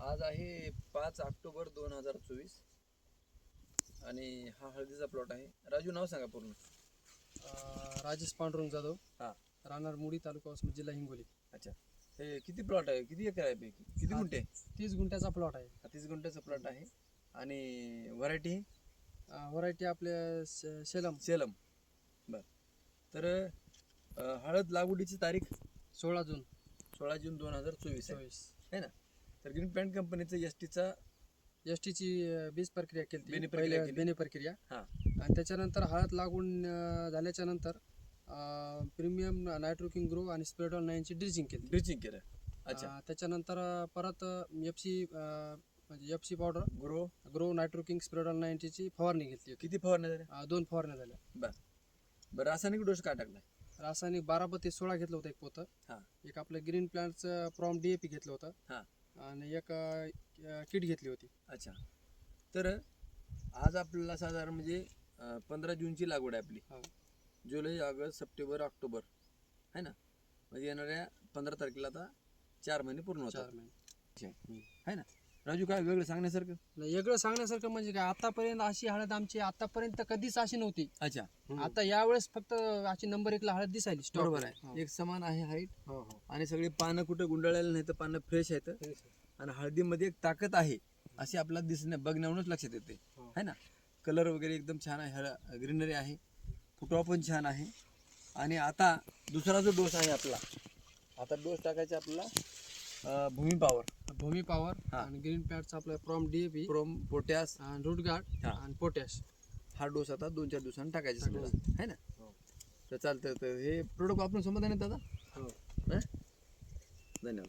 आज आहे 5 ऑक्टोबर 2024 आणि हा हळदीचा प्लॉट आहे. राजू, नाव सांगा पूर्ण. राजेश पांडुरंग जाधव, हा. राहणार मुडी, तालुका वसमत, जिल्हा हिंगोली. अच्छा, हे किती प्लॉट आहे, किती एकर आहे पैकी, किती गुंठे? 30 गुंठ्याचा प्लॉट आहे. 30 गुंठ्याचा प्लॉट आहे. आणि व्हरायटी व्हरायटी आपल्या सेलम. सेलम. बर. तर हळद लागवडीची तारीख 16 जून 16 जून 2024 आहे 24. है ना. तर ग्रीन प्लॅन्ट कंपनीचं एसटीचा ची बीज प्रक्रिया केली, बेणी प्रक्रिया केली. बेणी प्रक्रिया. हा. आणि त्याच्यानंतर हळद लागून झाल्याच्या नंतर प्रीमियम नायट्रोकिंग ग्रो आणि स्प्रेडॉल 9 ची ड्रिचिंग केली. ड्रिचिंग केलं. अच्छा. त्याच्यानंतर परत म्हणजे एफसी पावडर, ग्रो नायट्रोकिंग स्प्रेडॉल 9 ची फवारणी घेतली. किती फवारण्या झाल्या? 2 फवारण्या झाल्या. बरं, रासायनिक डोस काय टाकलाय? रासायनिक 12-32-16 घेतलं होतं एक पोतं. हा. एक आपलं ग्रीन प्लांटचं प्रॉम DAP घेतलं होतं. हा. आणि एक किट घेतली होती. अच्छा. तर आज आपल्याला साधारण म्हणजे 15 जूनची लागवड आहे आपली. हा. जुलै, ऑगस्ट, सप्टेंबर, ऑक्टोबर है ना. म्हणजे येणाऱ्या 15 तारखेला आता 4 महिने पूर्ण होतात. 4 महिने है ना. राजू, काय वेगळं सांगण्यासारखं? वेगळं सांगण्यासारखं म्हणजे काय, आतापर्यंत अशी हळद आमची आतापर्यंत कधीच अशी नव्हती. अच्छा. आता यावेळेस फक्त अशी नंबर 1 ला हळद दिसायली. बरोबर आहे. एक समान आहे हाईट. आणि सगळी पानं कुठं गुंडाळलेलं नाही, तर पानं फ्रेश आहेत. आणि हळदीमध्ये एक ताकद आहे अशी आपल्याला दिसण्या बघण्यावरूनच लक्षात येते है ना. कलर वगैरे एकदम छान आहे, ग्रीनरी आहे, फुटवा पण छान आहे. आणि आता दुसरा जो डोस आहे आपला, आता डोस टाकायचा आपल्याला भूमी पॉवर आणि ग्रीन प्लॅंटचा आपला प्रॉम DAP, प्रोम, पोटॅश आणि रूट गार्ड आणि पोटॅश. हा डोस आता 2-4 दिवसांनी टाकायचा समजा है ना. तर चालतं. तर हे प्रोडक्ट वापरून समाधान आहे दादा. हो. धन्यवाद.